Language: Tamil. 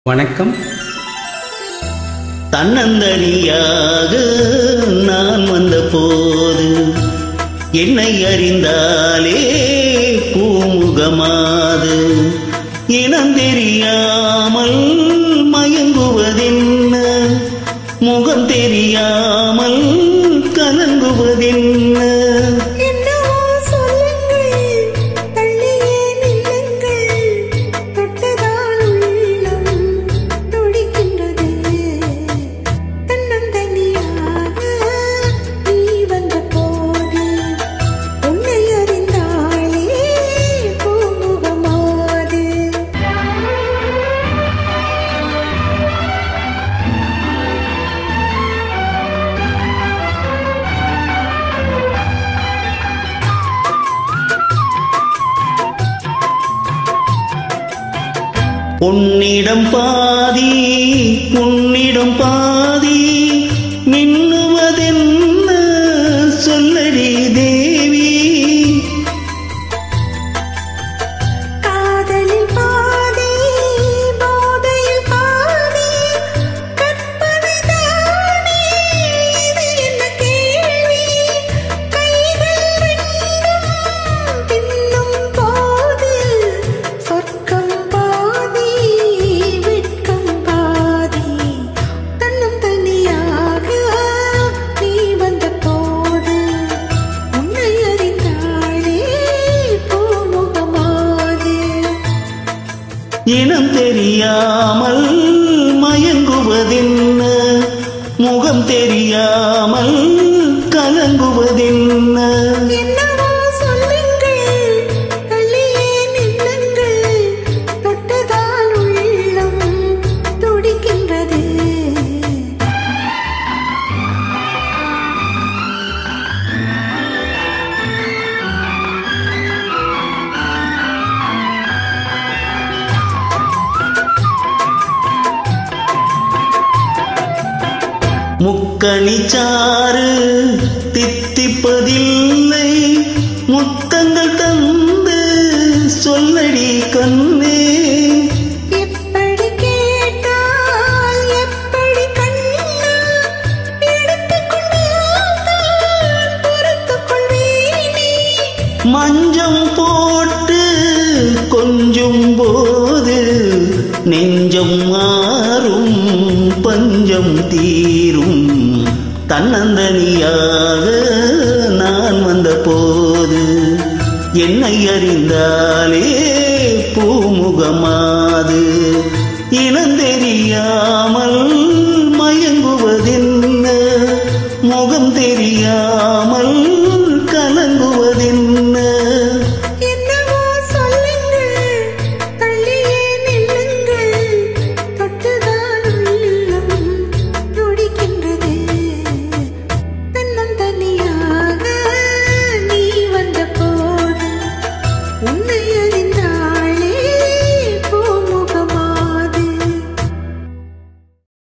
வணக்கம். தன்னந்தனியாக நான் வந்த போது என்னை அறிந்தாலே பூமுகமாது இனம் தெரியாமல் மயங்குவதென்ன, முகம் தெரியாமல் கலங்குவதென்ன. உன்னிடம் பாதி உன்னிடம் பாதி மின்னுவதென்ன சொல்லடி தேவி. காதலில் பாதி போதையில் பாதி கற்பனைதானே இது என்ன கேள்வி. கைகள் ரெண்டும் பின்னும் போது சொர்க்கம் இனம் தெரியாமல் மயங்குவதென்ன, முகம் தெரியாமல் கலங்குவதென்ன. என்னவோ சொல்லுங்கள், தள்ளியே நில்லுங்கள், தொட்டதால் உள்ளம் துடிக்கின்றது. முக்கணிச்சாறு தித்திப்பதில்லை, முத்தங்கள் தந்து சொல்லடி கண்ணே. எப்படி கேட்டால் எப்படி கண்ணா, எடுத்துக்கொண்டால் பொறுத்துக்கொள்வேனே. மஞ்சம் போட்டு கொஞ்சும் போது நெஞ்சம் மாறும் பஞ்சம் தீரும். தன்னந்தனியாக நான் வந்த போது என்னை அறிந்தாலே பூமுகமாது இனம் தெரியாமல் மயங்குவதென்ன, முகம் தெரியாமல்